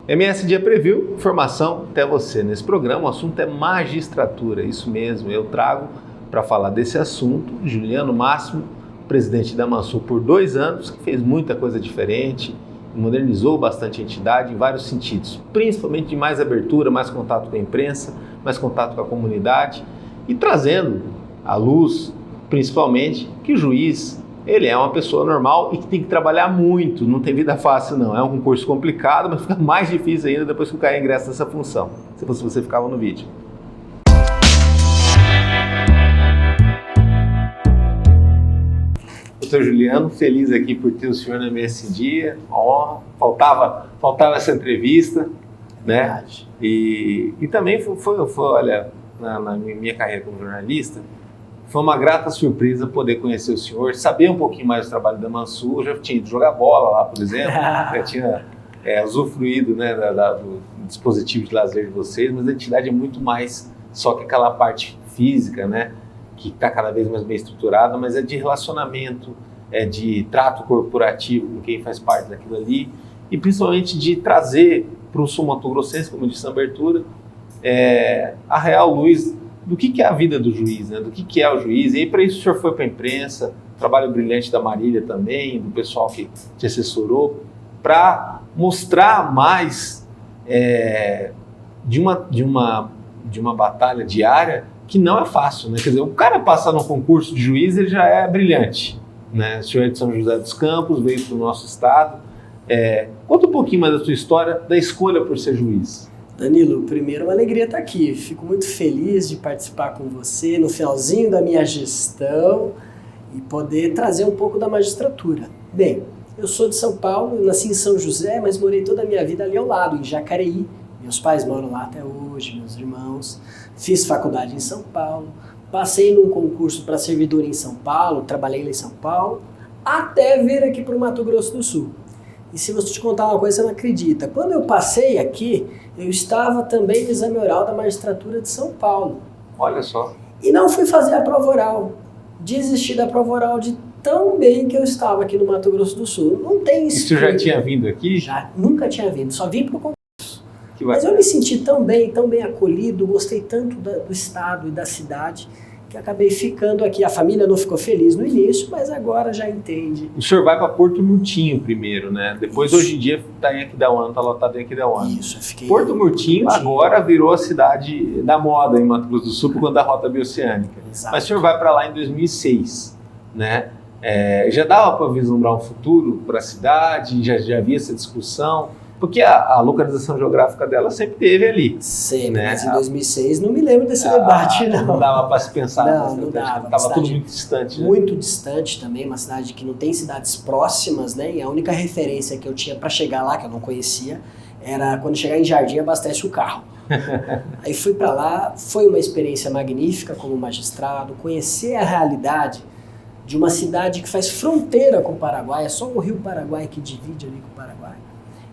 MSD Preview, informação até você. Nesse programa o assunto é magistratura, isso mesmo, eu trago para falar desse assunto Juliano Máximo, presidente da Mansur por 2 anos, que fez muita coisa diferente, modernizou bastante a entidade em vários sentidos, principalmente de mais abertura, mais contato com a imprensa, mais contato com a comunidade e trazendo à luz, principalmente, que o juiz, ele é uma pessoa normal e que tem que trabalhar muito, não tem vida fácil não, é um concurso complicado, mas fica mais difícil ainda depois que o cara ingressa nessa função, se fosse você ficava no vídeo. Doutor Juliano, feliz aqui por ter o senhor na MSD, honra, faltava essa entrevista, né? E também foi olha, na minha carreira como jornalista, foi uma grata surpresa poder conhecer o senhor, saber um pouquinho mais do trabalho da Mansur. Eu já tinha ido jogar bola lá, por exemplo, já tinha usufruído, né, do dispositivo de lazer de vocês, mas a entidade é muito mais só que aquela parte física, né, que está cada vez mais bem estruturada, mas é de relacionamento, é de trato corporativo com quem faz parte daquilo ali, e principalmente de trazer para o sul-mato-grossense, como eu disse na abertura, a real luz do que é a vida do juiz, né? Do que é o juiz. E aí para isso o senhor foi para a imprensa, trabalho brilhante da Marília também, do pessoal que te assessorou, para mostrar mais de uma batalha diária que não é fácil, né? Quer dizer, o cara passar no concurso de juiz, ele já é brilhante, né? O senhor é de São José dos Campos, veio para o nosso estado. Conta um pouquinho mais da sua história, da escolha por ser juiz. Danilo, primeiro, uma alegria estar aqui. Fico muito feliz de participar com você no finalzinho da minha gestão e poder trazer um pouco da magistratura. Bem, eu sou de São Paulo, nasci em São José, mas morei toda a minha vida ali ao lado, em Jacareí. Meus pais moram lá até hoje, meus irmãos. Fiz faculdade em São Paulo, passei num concurso para servidor em São Paulo, trabalhei lá em São Paulo, até vir aqui para o Mato Grosso do Sul. E se você te contar uma coisa, você não acredita. Quando eu passei aqui, eu estava também no exame oral da magistratura de São Paulo. Olha só. E não fui fazer a prova oral. Desisti da prova oral de tão bem que eu estava aqui no Mato Grosso do Sul. Não tem isso. E você já tinha vindo aqui? Já, nunca tinha vindo. Só vim para o concurso. Mas eu me senti tão bem acolhido, gostei tanto do estado e da cidade, que acabei ficando aqui. A família não ficou feliz no início, mas agora já entende. O senhor vai para Porto Murtinho primeiro, né? Depois, hoje em dia, está em Aquidauana, está lotado em Aquidauana. Isso, eu fiquei... Porto Murtinho agora virou a cidade da moda em Mato Grosso do Sul por conta da Rota Bioceânica. Exato. Mas o senhor vai para lá em 2006, né? Já dava para vislumbrar um futuro para a cidade? Já havia essa discussão? Porque a localização geográfica dela sempre teve ali. Sempre, né? mas em 2006 não me lembro desse debate, não. Não dava para se pensar. Não dava. Estava tudo muito distante. Né? Muito distante também, uma cidade que não tem cidades próximas, né? E a única referência que eu tinha para chegar lá, que eu não conhecia, era quando chegar em Jardim, abastece o carro. Aí fui para lá, foi uma experiência magnífica como magistrado, conhecer a realidade de uma cidade que faz fronteira com o Paraguai, é só o Rio Paraguai que divide ali com o Paraguai.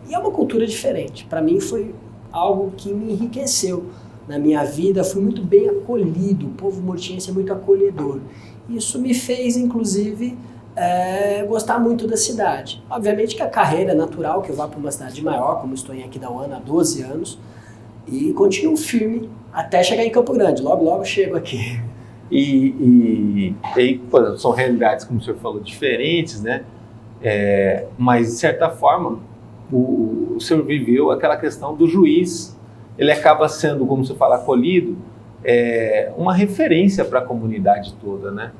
E é uma cultura diferente. Para mim foi algo que me enriqueceu na minha vida. Fui muito bem acolhido. O povo mortiense é muito acolhedor. Isso me fez, inclusive, gostar muito da cidade. Obviamente que a carreira é natural, que eu vá para uma cidade maior, como estou em Aquidauana há 12 anos, e continuo firme até chegar em Campo Grande. Logo, logo chego aqui. E aí, são realidades, como o senhor falou, diferentes, né? Mas, de certa forma, o senhor viveu aquela questão do juiz, ele acaba sendo, como você fala, acolhido, uma referência para a comunidade toda, né?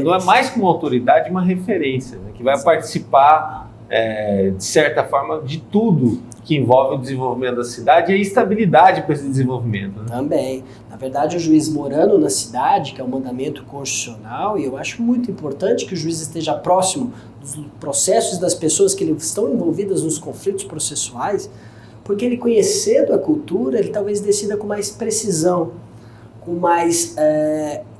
Não é mais que uma autoridade, uma referência, né? Que vai participar, de certa forma, de tudo que envolve o desenvolvimento da cidade e a estabilidade para esse desenvolvimento. Né? Também. Na verdade, o juiz morando na cidade, que é um mandamento constitucional, e eu acho muito importante que o juiz esteja próximo dos processos das pessoas que estão envolvidas nos conflitos processuais, porque ele conhecendo a cultura, ele talvez decida com mais precisão, com mais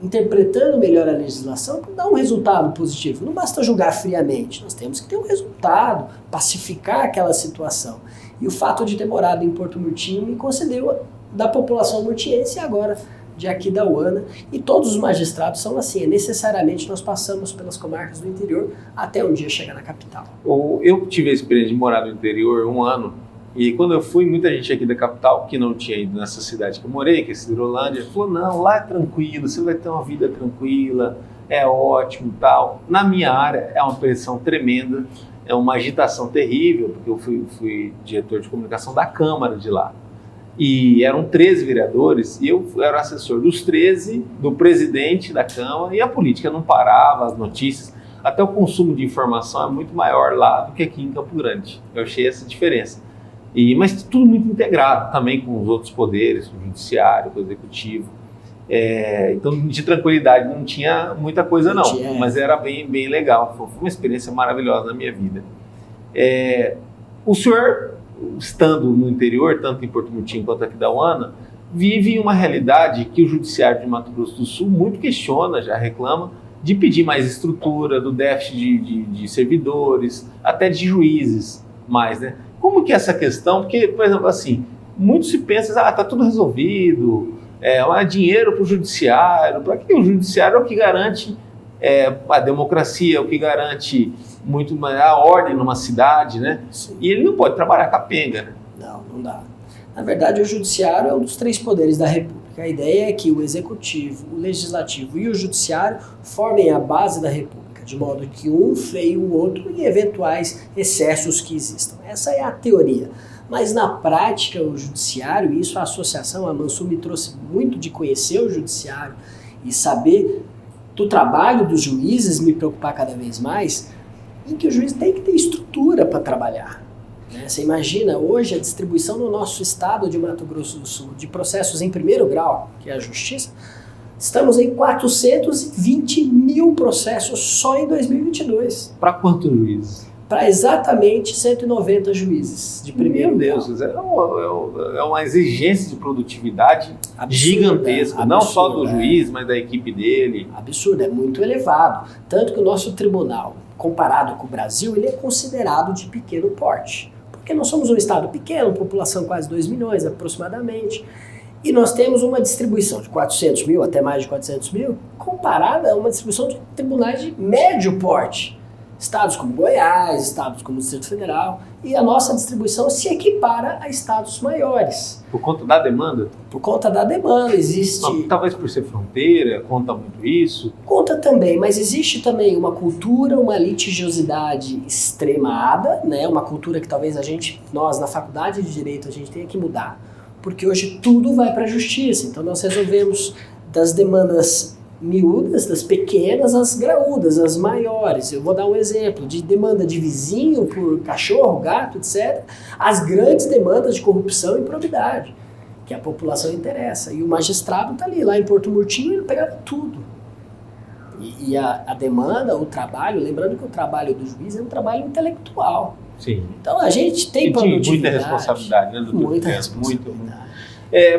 interpretando melhor a legislação, para dar um resultado positivo. Não basta julgar friamente, nós temos que ter um resultado, pacificar aquela situação. E o fato de ter morado em Porto Murtinho me concedeu da população murtiense e agora de Aquidauana. E todos os magistrados são assim, necessariamente nós passamos pelas comarcas do interior até um dia chegar na capital. Eu tive a experiência de morar no interior 1 ano E quando eu fui, muita gente aqui da capital, que não tinha ido nessa cidade que eu morei, que é Cidrolândia, falou, não, lá é tranquilo, você vai ter uma vida tranquila, é ótimo e tal. Na minha área é uma pressão tremenda, é uma agitação terrível, porque eu fui diretor de comunicação da Câmara de lá. E eram 13 vereadores, e eu era assessor dos 13, do presidente da Câmara, e a política não parava, as notícias, até o consumo de informação é muito maior lá do que aqui em Campo Grande. Eu achei essa diferença. Mas tudo muito integrado também com os outros poderes, o judiciário, o executivo. Então, de tranquilidade não tinha muita coisa não, mas era bem, bem legal. Foi uma experiência maravilhosa na minha vida. O senhor, estando no interior, tanto em Porto Murtinho quanto aqui da UANA, vive uma realidade que o judiciário de Mato Grosso do Sul muito questiona, já reclama, de pedir mais estrutura, do déficit de servidores, até de juízes mais, né? Como que é essa questão? Porque, por exemplo, assim, muito se pensa, tá tudo resolvido, dinheiro para o judiciário. Para que o judiciário é o que garante a democracia, é o que garante muito mais a ordem numa cidade, né? Sim. E ele não pode trabalhar capenga, né? Não dá. Na verdade, o judiciário é um dos 3 poderes da República. A ideia é que o executivo, o legislativo e o judiciário formem a base da República, de modo que um freie o outro em eventuais excessos que existam. Essa é a teoria. Mas na prática, o judiciário, e isso a associação, a Mansur me trouxe muito de conhecer o judiciário e saber do trabalho dos juízes, me preocupar cada vez mais, em que o juiz tem que ter estrutura para trabalhar. Você imagina hoje a distribuição no nosso estado de Mato Grosso do Sul de processos em primeiro grau, que é a justiça, estamos em 420 mil processos só em 2022. Para quantos juízes? Para exatamente 190 juízes de primeiro grau. Meu Deus, é uma exigência de produtividade gigantesca, não só do juiz, mas da equipe dele. Absurdo, é muito elevado. Tanto que o nosso tribunal, comparado com o Brasil, ele é considerado de pequeno porte. Porque nós somos um estado pequeno, população quase 2 milhões aproximadamente, e nós temos uma distribuição de 400 mil, até mais de 400 mil, comparada a uma distribuição de tribunais de médio porte. Estados como Goiás, estados como o Distrito Federal, e a nossa distribuição se equipara a estados maiores. Por conta da demanda? Por conta da demanda, existe... Talvez por ser fronteira, conta muito isso? Conta também, mas existe também uma cultura, uma litigiosidade extremada, né? Uma cultura que talvez nós na faculdade de Direito, a gente tenha que mudar. Porque hoje tudo vai para a justiça, então nós resolvemos das demandas miúdas, das pequenas, as graúdas, as maiores. Eu vou dar um exemplo de demanda de vizinho por cachorro, gato, etc. As grandes demandas de corrupção e improbidade, que a população interessa. E o magistrado está ali, lá em Porto Murtinho, ele pegava tudo. E a demanda, o trabalho, lembrando que o trabalho do juiz é um trabalho intelectual. Sim. Então a gente tem produtividade. Muita responsabilidade, né, doutor? Muita responsabilidade.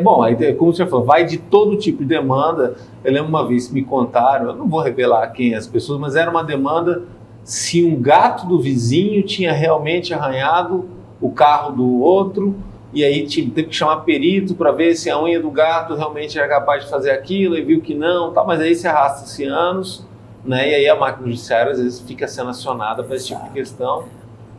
Bom, aí, como você falou, vai de todo tipo de demanda. Eu lembro uma vez que me contaram, eu não vou revelar quem as pessoas, mas era uma demanda se um gato do vizinho tinha realmente arranhado o carro do outro, e aí teve que chamar perito para ver se a unha do gato realmente era capaz de fazer aquilo, e viu que não, tá, mas aí se arrasta-se anos, né, e aí a máquina judiciária às vezes fica sendo acionada para esse tipo de questão.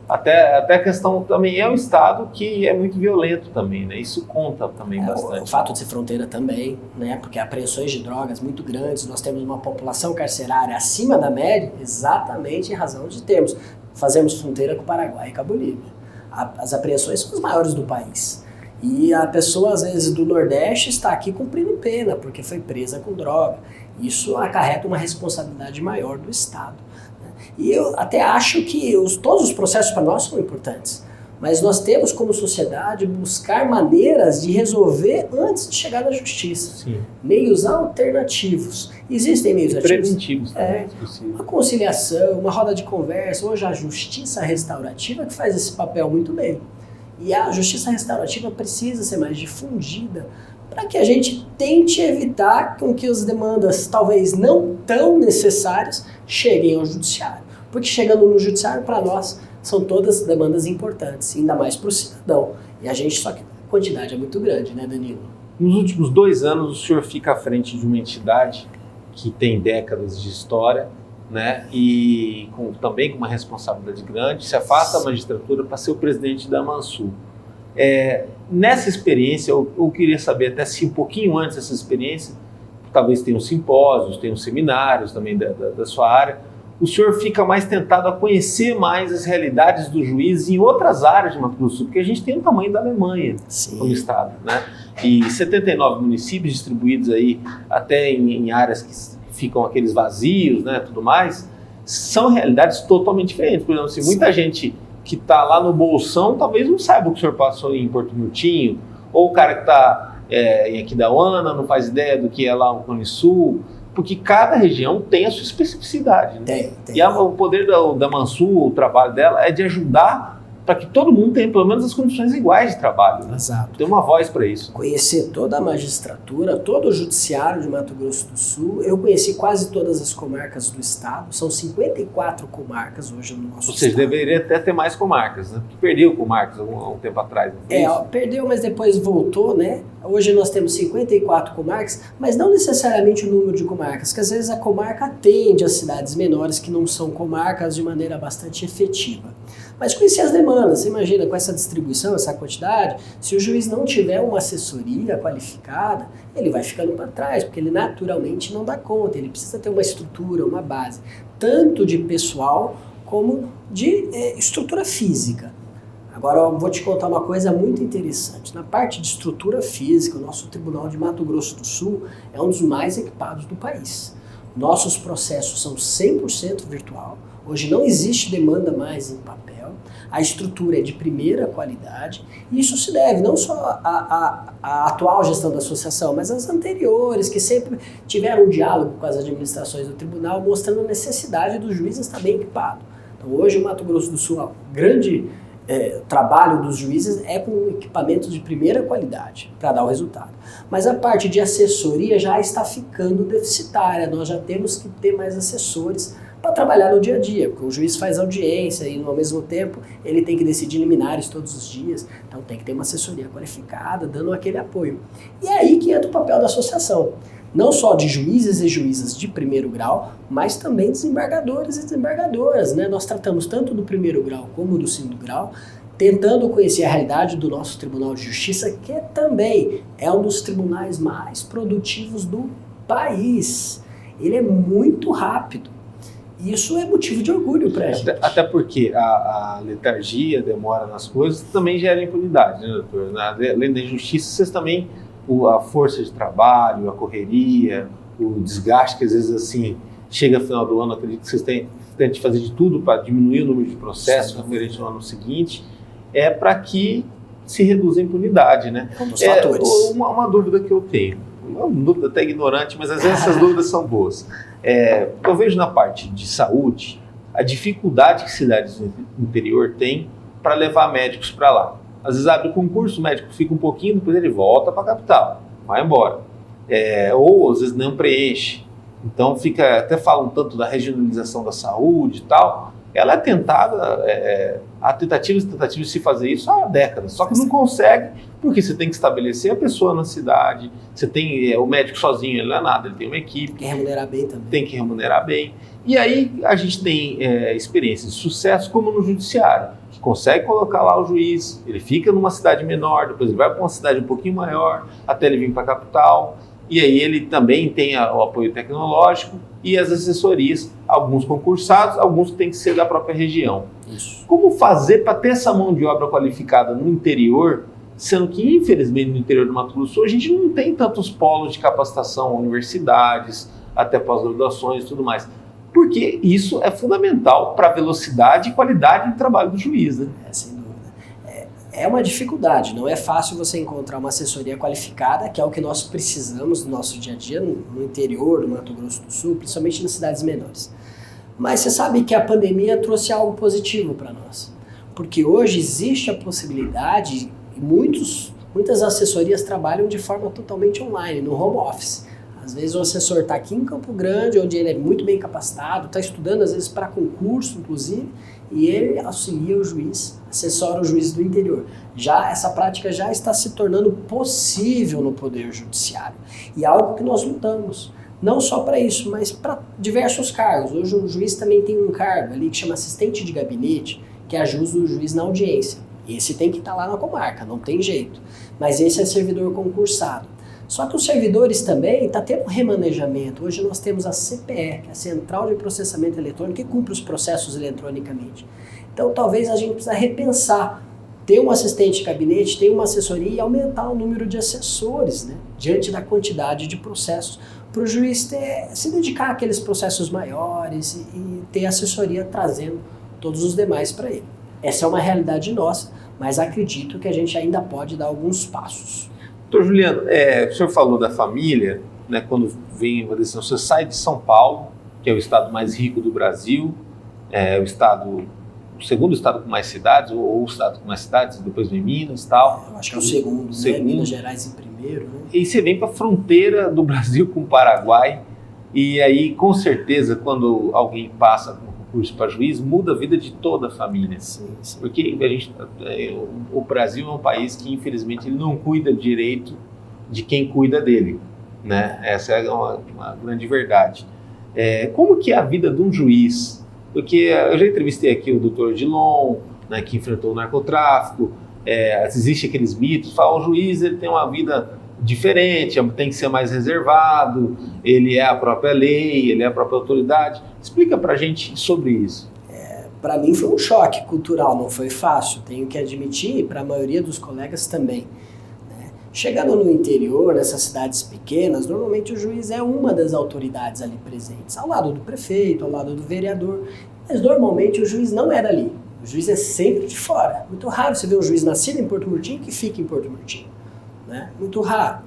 Até a questão também é um estado que é muito violento também, né? Isso conta também bastante. O fato de ser fronteira também, né? Porque apreensões de drogas muito grandes, nós temos uma população carcerária acima da média, exatamente em razão de fazemos fronteira com o Paraguai e com a Bolívia. As apreensões são as maiores do país. E a pessoa, às vezes, do Nordeste está aqui cumprindo pena, porque foi presa com droga. Isso acarreta uma responsabilidade maior do Estado. E eu até acho que todos os processos para nós são importantes, mas nós temos como sociedade buscar maneiras de resolver antes de chegar na justiça. Sim. Meios alternativos. Existem meios preventivos também, uma conciliação, uma roda de conversa, hoje a justiça restaurativa que faz esse papel muito bem. E a justiça restaurativa precisa ser mais difundida para que a gente tente evitar com que as demandas, talvez não tão necessárias, cheguem ao judiciário. Porque chegando no judiciário, para nós, são todas demandas importantes, ainda mais para o cidadão. E a gente, só que a quantidade é muito grande, né, Danilo? Nos últimos 2 anos, o senhor fica à frente de uma entidade que tem décadas de história, né, e também com uma responsabilidade grande, se afasta da magistratura para ser o presidente da Mansur. Nessa experiência, eu queria saber até se um pouquinho antes dessa experiência, talvez tenham simpósios, tenham seminários também da sua área, o senhor fica mais tentado a conhecer mais as realidades do juiz em outras áreas de Mato Grosso do Sul, porque a gente tem o tamanho da Alemanha como estado, né? E 79 municípios distribuídos aí até em áreas que ficam aqueles vazios, né, tudo mais, são realidades totalmente diferentes. Por exemplo, assim, muita gente que está lá no Bolsão talvez não saiba o que o senhor passou em Porto Murtinho, ou o cara que está em Aquidauana não faz ideia do que é lá o Cone Sul, porque cada região tem a sua especificidade. Né? Tem. E o poder da Mansul, o trabalho dela, é de ajudar para que todo mundo tenha pelo menos as condições iguais de trabalho. Né? Exato. Tem uma voz para isso. Conhecer toda a magistratura, todo o judiciário de Mato Grosso do Sul. Eu conheci quase todas as comarcas do estado. São 54 comarcas hoje no nosso estado. Ou seja, deveria até ter mais comarcas, né? Porque perdeu comarcas há um tempo atrás. Perdeu, mas depois voltou, né? Hoje nós temos 54 comarcas, mas não necessariamente o número de comarcas, que às vezes a comarca atende as cidades menores que não são comarcas de maneira bastante efetiva. Mas conhecer as demandas, você imagina, com essa distribuição, essa quantidade, se o juiz não tiver uma assessoria qualificada, ele vai ficando para trás, porque ele naturalmente não dá conta, ele precisa ter uma estrutura, uma base, tanto de pessoal como de estrutura física. Agora eu vou te contar uma coisa muito interessante. Na parte de estrutura física, o nosso Tribunal de Mato Grosso do Sul é um dos mais equipados do país. Nossos processos são 100% virtual. Hoje não existe demanda mais em papel. A estrutura é de primeira qualidade. E isso se deve não só à atual gestão da associação, mas às anteriores, que sempre tiveram um diálogo com as administrações do tribunal, mostrando a necessidade do juiz estar bem equipado. Então hoje o Mato Grosso do Sul, o grande trabalho dos juízes é com equipamentos de primeira qualidade para dar o resultado. Mas a parte de assessoria já está ficando deficitária. Nós já temos que ter mais assessores para trabalhar no dia a dia, porque o juiz faz audiência e, ao mesmo tempo, ele tem que decidir liminares todos os dias, então tem que ter uma assessoria qualificada, dando aquele apoio. E é aí que entra o papel da associação, não só de juízes e juízas de primeiro grau, mas também desembargadores e desembargadoras, né? Nós tratamos tanto do primeiro grau como do segundo grau, tentando conhecer a realidade do nosso Tribunal de Justiça, que também é um dos tribunais mais produtivos do país. Ele é muito rápido. Isso é motivo de orgulho para a gente. Até porque a letargia, a demora nas coisas, também gera impunidade, né, doutor? Além da injustiça, vocês também, a força de trabalho, a correria, o desgaste que às vezes assim, chega no final do ano, acredito que vocês tentam fazer de tudo para diminuir o número de processos referente ao ano seguinte, para que se reduza a impunidade, né? É um dos fatores. Uma dúvida que eu tenho, uma dúvida até ignorante, mas às vezes essas dúvidas são boas. Eu vejo na parte de saúde a dificuldade que cidades do interior têm para levar médicos para lá. Às vezes abre concurso, o médico fica um pouquinho, depois ele volta para a capital, vai embora. Ou às vezes não preenche. Então até falam tanto da regionalização da saúde e tal. Ela é tentada, há tentativas de se fazer isso há décadas, só que não consegue, porque você tem que estabelecer a pessoa na cidade, você tem o médico sozinho, ele não é nada, ele tem uma equipe. Tem que remunerar bem também. Tem que remunerar bem. E aí a gente tem experiências de sucesso, como no judiciário, que consegue colocar lá o juiz, ele fica numa cidade menor, depois ele vai para uma cidade um pouquinho maior, até ele vir para a capital. E aí ele também tem o apoio tecnológico e as assessorias, alguns concursados, alguns que têm que ser da própria região. Isso. Como fazer para ter essa mão de obra qualificada no interior, sendo que, infelizmente, no interior do Mato Grosso, a gente não tem tantos polos de capacitação, universidades, até pós-graduações e tudo mais. Porque isso é fundamental para a velocidade e qualidade do trabalho do juiz, né? Sem dúvida. É uma dificuldade, não é fácil você encontrar uma assessoria qualificada, que é o que nós precisamos no nosso dia a dia, no interior do Mato Grosso do Sul, principalmente nas cidades menores. Mas você sabe que a pandemia trouxe algo positivo para nós, porque hoje existe a possibilidade, e muitas assessorias trabalham de forma totalmente online, no home office. Às vezes o assessor está aqui em Campo Grande, onde ele é muito bem capacitado, está estudando às vezes para concurso, inclusive, e ele auxilia o juiz, assessora o juiz do interior. Essa prática já está se tornando possível no Poder Judiciário. E é algo que nós lutamos, não só para isso, mas para diversos cargos. Hoje o juiz também tem um cargo ali que chama assistente de gabinete, que ajuda o juiz na audiência. Esse tem que estar lá na comarca, não tem jeito. Mas esse é servidor concursado. Só que os servidores também está tendo um remanejamento. Hoje nós temos a CPE, que é a Central de Processamento Eletrônico, que cumpre os processos eletronicamente. Então talvez a gente precisa repensar, ter um assistente de gabinete, ter uma assessoria e aumentar o número de assessores, né, diante da quantidade de processos, para o juiz se dedicar àqueles processos maiores e ter assessoria trazendo todos os demais para ele. Essa é uma realidade nossa, mas acredito que a gente ainda pode dar alguns passos. Doutor Juliano, o senhor falou da família, né, quando vem uma decisão, você sai de São Paulo, que é o estado mais rico do Brasil, o segundo estado com mais cidades, ou o estado com mais cidades, depois vem Minas e tal. Eu acho que é o segundo, né? Minas Gerais em primeiro. Né? E você vem para a fronteira do Brasil com o Paraguai, e aí com certeza quando alguém passa no concurso para juiz, muda a vida de toda a família. Sim. Porque o Brasil é um país que infelizmente ele não cuida direito de quem cuida dele, né? Essa é uma grande verdade. Como que é a vida de um juiz? Porque eu já entrevistei aqui o doutor Dilon, né, que enfrentou o narcotráfico, existem aqueles mitos, o juiz ele tem uma vida diferente, tem que ser mais reservado, ele é a própria lei, ele é a própria autoridade. Explica pra gente sobre isso. Para mim foi um choque cultural, não foi fácil, tenho que admitir, e para a maioria dos colegas também. Né? Chegando no interior, nessas cidades pequenas, normalmente o juiz é uma das autoridades ali presentes, ao lado do prefeito, ao lado do vereador, mas normalmente o juiz não é dali, o juiz é sempre de fora. Muito raro você ver um juiz nascido em Porto Murtinho que fica em Porto Murtinho. Né? Muito raro.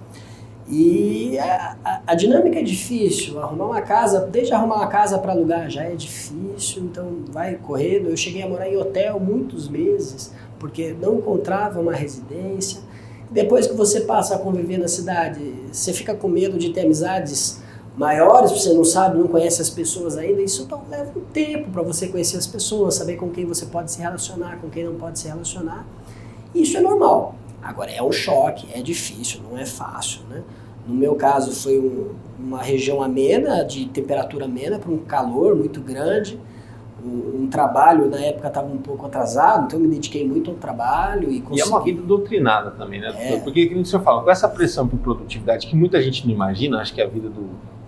E a dinâmica é difícil, desde arrumar uma casa para alugar já é difícil, então vai correndo. Eu cheguei a morar em hotel muitos meses, porque não encontrava uma residência. Depois que você passa a conviver na cidade, você fica com medo de ter amizades maiores, você não conhece as pessoas ainda, isso então leva um tempo para você conhecer as pessoas, saber com quem você pode se relacionar, com quem não pode se relacionar. Isso é normal. Agora, é um choque, é difícil, não é fácil, né? No meu caso, foi uma região amena, de temperatura amena, para um calor muito grande. Um trabalho, na época, estava um pouco atrasado, então eu me dediquei muito ao trabalho e consegui... E é uma vida doutrinada também, né? Porque, como o senhor fala, com essa pressão por produtividade, que muita gente não imagina, acho que a vida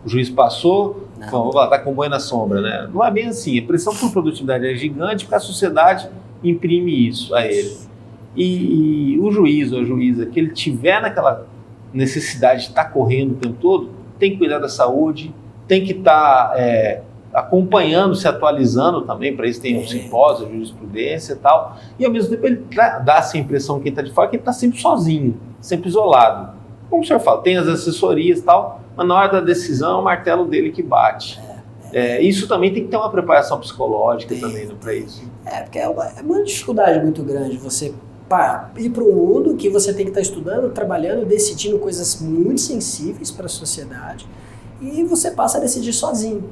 o juiz passou, tá com boi na sombra, né? Não é bem assim, a pressão por produtividade é gigante, porque a sociedade imprime isso a ele. E o juiz ou a juíza que ele tiver naquela necessidade de estar correndo o tempo todo, tem que cuidar da saúde, tem que estar acompanhando, se atualizando também, para isso tem um simpósio, jurisprudência e tal, e ao mesmo tempo ele dá essa impressão quem está de fora que ele está sempre sozinho, sempre isolado. Como o senhor fala, tem as assessorias e tal, mas na hora da decisão é o martelo dele que bate. Isso também tem que ter uma preparação psicológica também para isso. Porque é uma dificuldade muito grande você ir para um mundo que você tem que estar estudando, trabalhando, decidindo coisas muito sensíveis para a sociedade e você passa a decidir sozinho.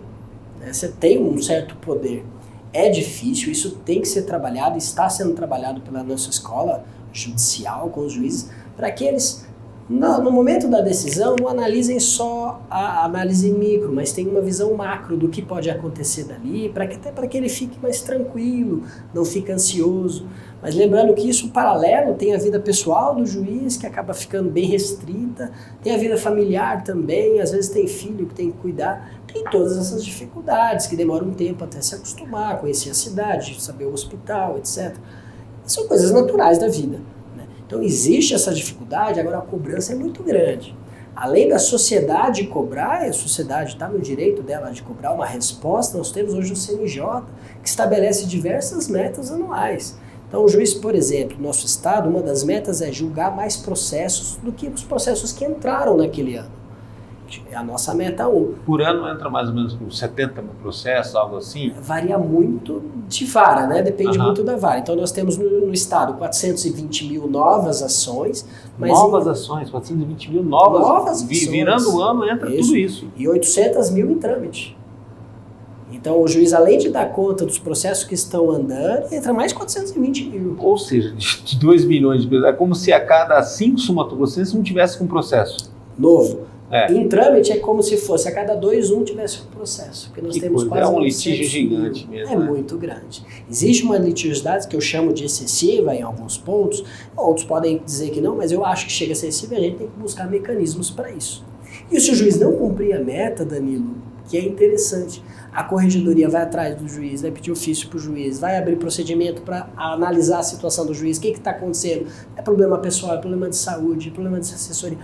Né? Você tem um certo poder. É difícil, isso tem que ser trabalhado, está sendo trabalhado pela nossa escola judicial com os juízes, para que eles, no momento da decisão, não analisem só a análise micro, mas tenham uma visão macro do que pode acontecer dali, até para que ele fique mais tranquilo, não fique ansioso. Mas lembrando que isso, paralelo, tem a vida pessoal do juiz, que acaba ficando bem restrita, tem a vida familiar também, às vezes tem filho que tem que cuidar, tem todas essas dificuldades que demoram um tempo até se acostumar, conhecer a cidade, saber o hospital, etc. São coisas naturais da vida. Né? Então existe essa dificuldade, agora a cobrança é muito grande. Além da sociedade cobrar, e a sociedade está no direito dela de cobrar uma resposta, nós temos hoje o CNJ, que estabelece diversas metas anuais. Então, o juiz, por exemplo, no nosso estado, uma das metas é julgar mais processos do que os processos que entraram naquele ano. É a nossa meta 1. Por ano entra mais ou menos com 70 mil processos, algo assim? Varia muito de vara, né? Depende muito da vara. Então, nós temos no estado 420 mil novas ações. Ações, 420 mil novas ações. Virando o ano entra tudo isso. E 800 mil em trâmite. Então, o juiz, além de dar conta dos processos que estão andando, entra mais 420 mil. Ou seja, de 2 milhões de pessoas. É como se a cada 5 somatogrossenses não tivesse com processo. Novo. Em trâmite é como se fosse a cada 2, um tivesse um processo. Porque nós temos quase um litígio gigante mesmo. É muito grande. Existe uma litigiosidade que eu chamo de excessiva em alguns pontos, outros podem dizer que não, mas eu acho que chega a ser excessiva e a gente tem que buscar mecanismos para isso. E se o juiz não cumprir a meta, Danilo, que é interessante, a corregedoria vai atrás do juiz, vai pedir ofício para o juiz, vai abrir procedimento para analisar a situação do juiz, o que está acontecendo, é problema pessoal, é problema de saúde, é problema de assessoria,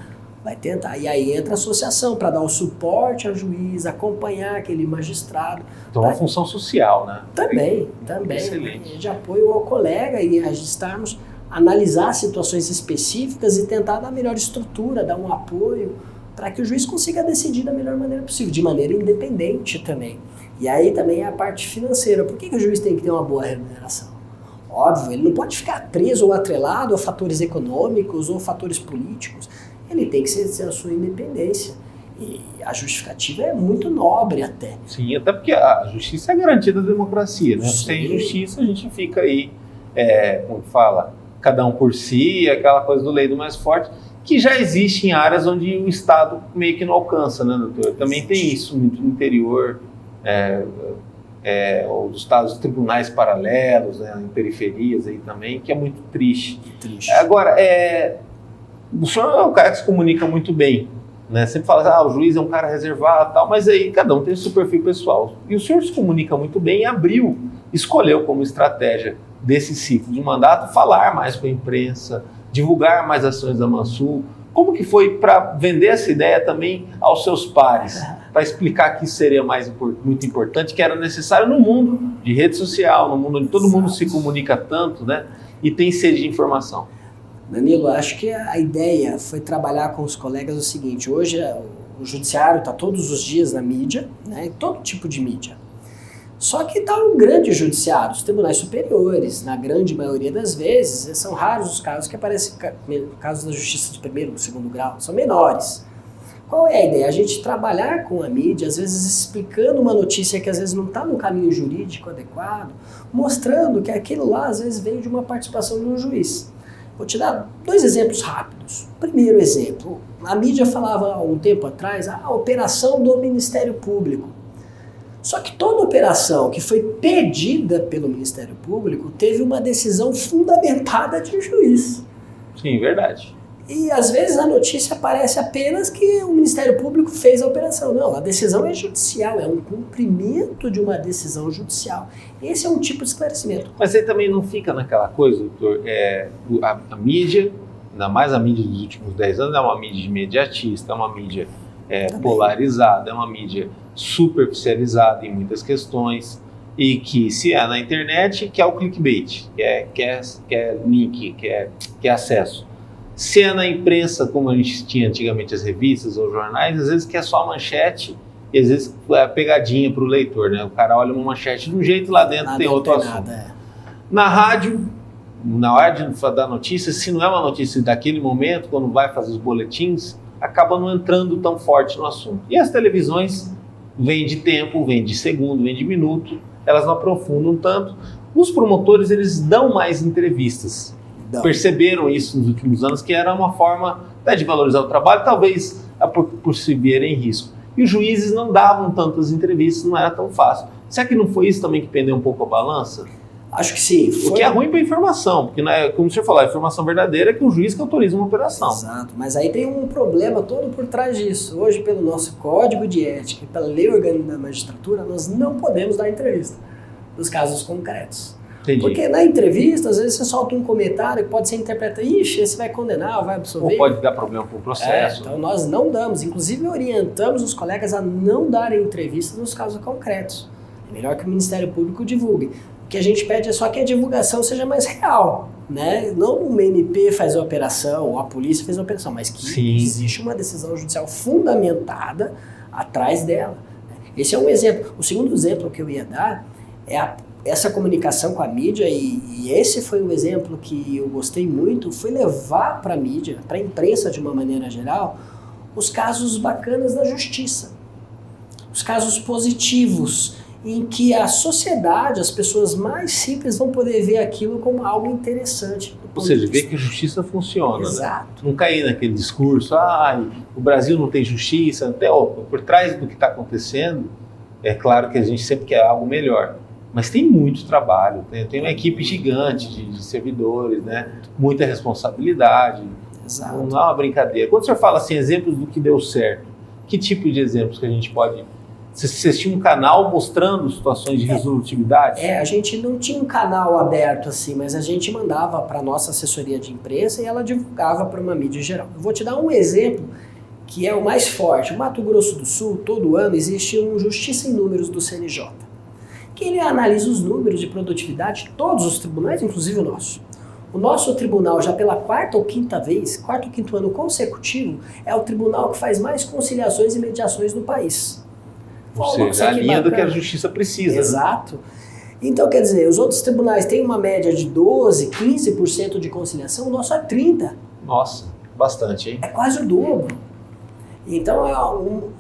vai tentar. E aí entra a associação para dar o suporte ao juiz, acompanhar aquele magistrado. Então é uma função social, né? Também. Excelente. De apoio ao colega e registrarmos, analisar situações específicas e tentar dar a melhor estrutura, dar um apoio para que o juiz consiga decidir da melhor maneira possível, de maneira independente também. E aí também é a parte financeira. Por que o juiz tem que ter uma boa remuneração? Óbvio, ele não pode ficar preso ou atrelado a fatores econômicos ou fatores políticos. Ele tem que ser a sua independência. E a justificativa é muito nobre até. Sim, até porque a justiça é garantida da democracia, né? Sim. Sem justiça a gente fica aí, como fala, cada um por si, aquela coisa do lei do mais forte, que já existe em áreas onde o Estado meio que não alcança, né, doutor? Também tem isso muito no interior, os estados, os tribunais paralelos, né, em periferias aí também, que é muito triste. Agora, o senhor é um cara que se comunica muito bem, né? Sempre fala, o juiz é um cara reservado e tal, mas aí cada um tem o seu perfil pessoal. E o senhor se comunica muito bem e escolheu como estratégia desse ciclo de mandato falar mais com a imprensa, divulgar mais ações da Mansul. Como que foi para vender essa ideia também aos seus pares? Para explicar que isso seria muito importante, que era necessário no mundo de rede social, no mundo onde todo mundo se comunica tanto, né? E tem sede de informação. Danilo, acho que a ideia foi trabalhar com os colegas o seguinte: hoje o judiciário está todos os dias na mídia, né, todo tipo de mídia. Só que está um grande judiciário, os tribunais superiores, na grande maioria das vezes, são raros os casos que aparecem, casos da justiça de primeiro ou segundo grau, são menores. Qual é a ideia? A gente trabalhar com a mídia, às vezes explicando uma notícia que às vezes não está no caminho jurídico adequado, mostrando que aquilo lá às vezes veio de uma participação de um juiz. Vou te dar 2 exemplos rápidos. Primeiro exemplo, a mídia falava há um tempo atrás a operação do Ministério Público. Só que toda operação que foi pedida pelo Ministério Público teve uma decisão fundamentada de juiz. Sim, verdade. E às vezes a notícia aparece apenas que o Ministério Público fez a operação. Não, a decisão é judicial, é um cumprimento de uma decisão judicial. Esse é um tipo de esclarecimento. Mas aí também não fica naquela coisa, doutor, a mídia, ainda mais a mídia dos últimos 10 anos, é uma mídia imediatista, é uma mídia polarizada, é uma mídia superficializada em muitas questões, e que se é na internet, que é o clickbait, que é link, que é acesso. Se é na imprensa, como a gente tinha antigamente as revistas ou jornais, às vezes que é só a manchete e às vezes é a pegadinha para o leitor, né? O cara olha uma manchete de um jeito, lá dentro tem outro assunto. Na rádio, na hora de dar notícia, se não é uma notícia daquele momento, quando vai fazer os boletins, acaba não entrando tão forte no assunto. E as televisões vêm de tempo, vêm de segundo, vêm de minuto, elas não aprofundam tanto. Os promotores, eles dão mais entrevistas. Perceberam isso nos últimos anos, que era uma forma até de valorizar o trabalho, talvez por se verem em risco. E os juízes não davam tantas entrevistas, não era tão fácil. Será que não foi isso também que pendeu um pouco a balança? Acho que sim. O que é ruim para a informação, porque, como o senhor falou, a informação verdadeira é que o juiz que autoriza uma operação. Exato, mas aí tem um problema todo por trás disso. Hoje, pelo nosso código de ética e pela lei orgânica da magistratura, nós não podemos dar entrevista nos casos concretos. Entendi. Porque na entrevista, às vezes você solta um comentário que pode ser interpretado, esse vai condenar, vai absolver. Ou pode dar problema para o processo. Então nós não damos, inclusive orientamos os colegas a não darem entrevistas nos casos concretos. É melhor que o Ministério Público divulgue. O que a gente pede é só que a divulgação seja mais real, né? Não o MP faz a operação, ou a polícia fez a operação, mas que existe uma decisão judicial fundamentada atrás dela. Esse é um exemplo. O segundo exemplo que eu ia dar é essa comunicação com a mídia, e esse foi um exemplo que eu gostei muito, foi levar para a mídia, para a imprensa de uma maneira geral, os casos bacanas da justiça, os casos positivos. em que a sociedade, as pessoas mais simples vão poder ver aquilo como algo interessante. Ou seja, ver que a justiça funciona. Exato. Né? Não cair naquele discurso, o Brasil não tem justiça. Até, por trás do que está acontecendo, é claro que a gente sempre quer algo melhor. Mas tem muito trabalho, tem uma equipe gigante de servidores, né? Muita responsabilidade. Exato. Não é uma brincadeira. Quando o senhor fala assim, exemplos do que deu certo, que tipo de exemplos que a gente pode... Vocês tinham um canal mostrando situações de resolutividade? A gente não tinha um canal aberto assim, mas a gente mandava para a nossa assessoria de imprensa e ela divulgava para uma mídia geral. Eu vou te dar um exemplo que é o mais forte. O Mato Grosso do Sul, todo ano, existe um Justiça em Números do CNJ, que ele analisa os números de produtividade de todos os tribunais, inclusive o nosso. O nosso tribunal, já pela quarto ou quinto ano consecutivo, é o tribunal que faz mais conciliações e mediações no país. Ou seja, a linha do que a justiça precisa. Exato. Né? Então, quer dizer, os outros tribunais têm uma média de 12%, 15% de conciliação, o nosso é 30%. Nossa, bastante, hein? É quase o dobro. Então,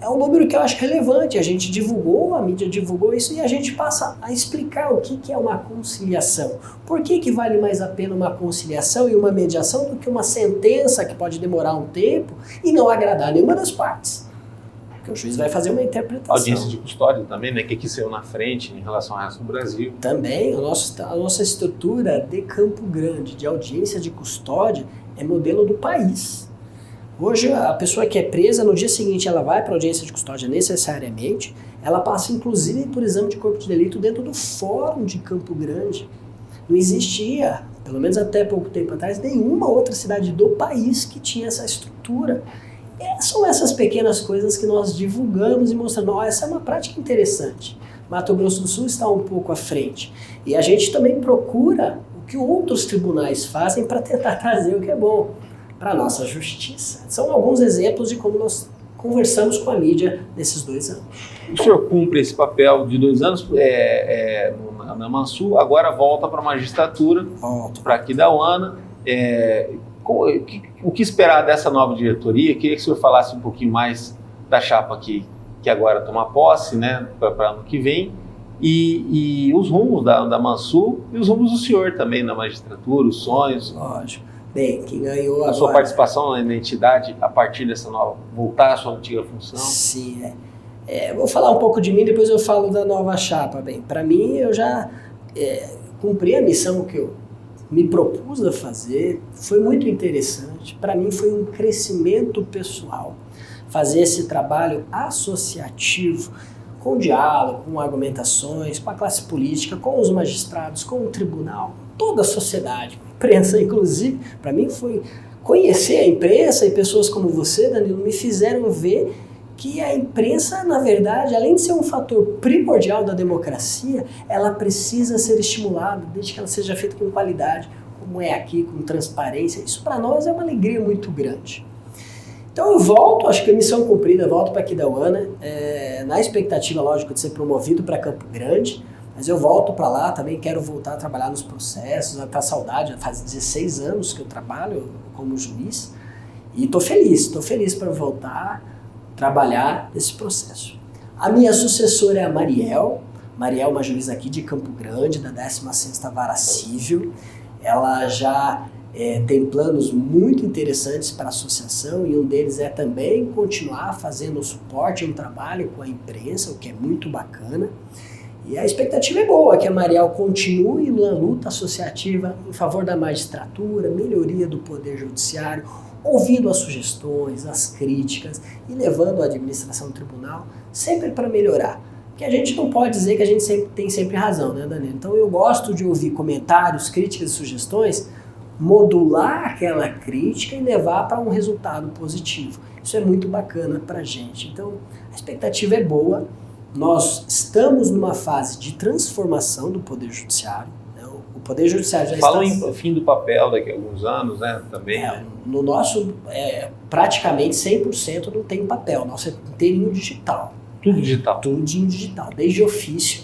é um número que eu acho relevante. A gente divulgou, a mídia divulgou isso e a gente passa a explicar o que é uma conciliação. Por que vale mais a pena uma conciliação e uma mediação do que uma sentença que pode demorar um tempo e não agradar nenhuma das partes? O juiz vai fazer uma interpretação. Audiência de custódia também, né? Que aqui saiu na frente em relação ao resto do Brasil. Também, a nossa estrutura de Campo Grande, de audiência de custódia, é modelo do país. Hoje, a pessoa que é presa, no dia seguinte, ela vai para a audiência de custódia necessariamente, ela passa, inclusive, por exame de corpo de delito dentro do Fórum de Campo Grande. Não existia, pelo menos até pouco tempo atrás, nenhuma outra cidade do país que tinha essa estrutura. São essas pequenas coisas que nós divulgamos e mostramos, essa é uma prática interessante. Mato Grosso do Sul está um pouco à frente. E a gente também procura o que outros tribunais fazem para tentar trazer o que é bom para a nossa justiça. São alguns exemplos de como nós conversamos com a mídia nesses 2 anos. O senhor cumpre esse papel de 2 anos na Mansul, agora volta para a magistratura, para Aquidauana. O que esperar dessa nova diretoria? Queria que o senhor falasse um pouquinho mais da chapa que agora toma posse, né, para ano que vem, e os rumos da Mansul e os rumos do senhor também na magistratura, os sonhos. Lógico. Bem, quem ganhou agora... A sua participação na entidade a partir dessa nova... Voltar à sua antiga função? Sim, vou falar um pouco de mim, depois eu falo da nova chapa. Bem, para mim, eu já cumpri a missão que eu me propus a fazer, foi muito interessante. Para mim foi um crescimento pessoal. Fazer esse trabalho associativo, com diálogo, com argumentações, com a classe política, com os magistrados, com o tribunal, toda a sociedade, a imprensa inclusive. Para mim foi conhecer a imprensa e pessoas como você, Danilo, me fizeram ver que a imprensa, na verdade, além de ser um fator primordial da democracia, ela precisa ser estimulada, desde que ela seja feita com qualidade, como é aqui, com transparência. Isso para nós é uma alegria muito grande. Então eu volto, acho que a missão cumprida, volto para Aquidauana, na expectativa, lógico, de ser promovido para Campo Grande, mas eu volto para lá, também quero voltar a trabalhar nos processos, a saudade, faz 16 anos que eu trabalho como juiz, e estou feliz para voltar trabalhar nesse processo. A minha sucessora é a Mariel é uma juíza aqui de Campo Grande, da 16ª Vara Civil. Ela já tem planos muito interessantes para a associação e um deles é também continuar fazendo o suporte, um trabalho com a imprensa, o que é muito bacana. E a expectativa é boa, que a Mariel continue na luta associativa em favor da magistratura, melhoria do poder judiciário, ouvindo as sugestões, as críticas e levando a administração do tribunal sempre para melhorar. Porque a gente não pode dizer que a gente tem sempre razão, né, Danilo? Então eu gosto de ouvir comentários, críticas e sugestões, modular aquela crítica e levar para um resultado positivo. Isso é muito bacana para a gente. Então a expectativa é boa. Nós estamos numa fase de transformação do Poder Judiciário. O Poder Judiciário já Falam está... em fim do papel daqui a alguns anos, né? Também. No nosso, praticamente 100% não tem papel. Nosso é inteirinho digital. Tudo digital? Tudo digital. Desde ofício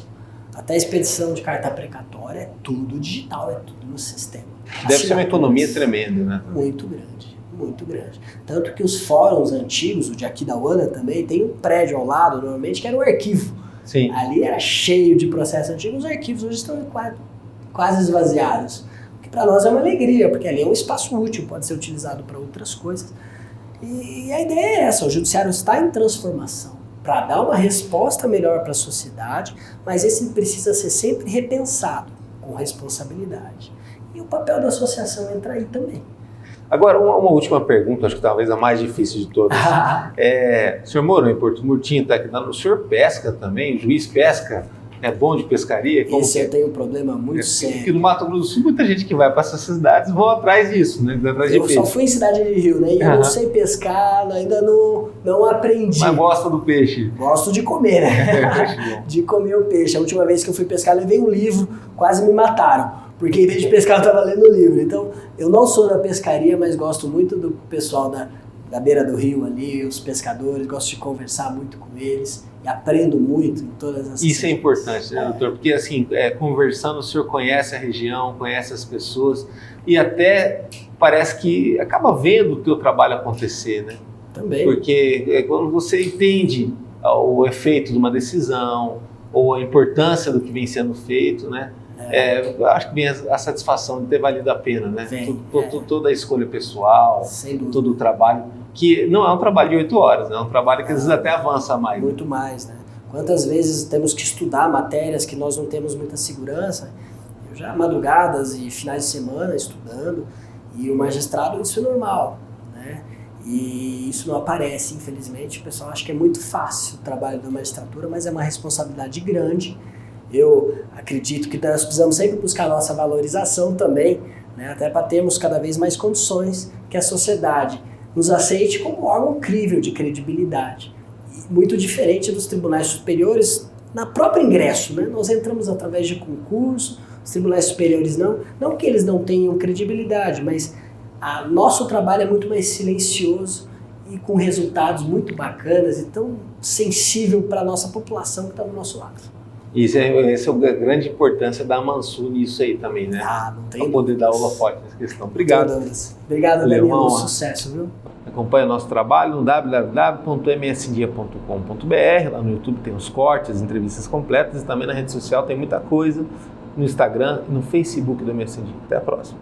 até expedição de carta precatória, é tudo digital, é tudo no sistema. Deve ser uma economia tremenda, né? Muito grande. Muito grande. Tanto que os fóruns antigos, o de Aquidauana também, tem um prédio ao lado, normalmente, que era um arquivo. Sim. Ali era cheio de processos antigos, os arquivos hoje estão quase esvaziados. O que para nós é uma alegria, porque ali é um espaço útil, pode ser utilizado para outras coisas. E a ideia é essa, o judiciário está em transformação para dar uma resposta melhor para a sociedade, mas esse precisa ser sempre repensado com responsabilidade. E o papel da associação entra aí também. Agora, uma última pergunta, acho que talvez a mais difícil de todas. O senhor morou em Porto Murtinho, está aqui dando. O senhor pesca também? O juiz pesca? É bom de pescaria? Como Esse eu tenho um problema muito sério. Porque no Mato Grosso do Sul, muita gente que vai para essas cidades vão atrás disso, né? Eu só fui em cidade de rio, né? E eu não sei pescar, ainda não aprendi. Mas gosta do peixe? Gosto de comer, né? De comer o peixe. A última vez que eu fui pescar, levei um livro, quase me mataram. Porque em vez de pescar, eu estava lendo o livro. Então, eu não sou da pescaria, mas gosto muito do pessoal da beira do rio ali, os pescadores, gosto de conversar muito com eles e aprendo muito em todas as Isso é importante, né, doutor? Porque assim, conversando, o senhor conhece a região, conhece as pessoas e até parece que acaba vendo o teu trabalho acontecer, né? Também. Porque quando você entende o efeito de uma decisão ou a importância do que vem sendo feito, né? Eu acho que vem a satisfação de ter valido a pena, né? Toda a escolha pessoal, todo o trabalho, que não é um trabalho de 8 horas, é um trabalho que às vezes até avança mais. Muito mais, né? Quantas vezes temos que estudar matérias que nós não temos muita segurança, eu já madrugadas e finais de semana estudando, e o magistrado, isso é normal, né? E isso não aparece, infelizmente, o pessoal acha que é muito fácil o trabalho da magistratura, mas é uma responsabilidade grande. Eu acredito que nós precisamos sempre buscar a nossa valorização também, né, até para termos cada vez mais condições que a sociedade nos aceite como órgão crível de credibilidade. E muito diferente dos tribunais superiores, na própria ingresso, né? Nós entramos através de concurso, os tribunais superiores não que eles não tenham credibilidade, mas nosso trabalho é muito mais silencioso e com resultados muito bacanas e tão sensível para a nossa população que está do nosso lado. Essa é a grande importância da Mansur nisso aí também, né? Não tem para poder dar holofote nessa questão. Obrigado. Obrigado, Danilo. Sucesso, viu? Acompanhe o nosso trabalho no www.msindia.com.br. Lá no YouTube tem os cortes, as entrevistas completas e também na rede social tem muita coisa, no Instagram e no Facebook do MS Dia. Até a próxima.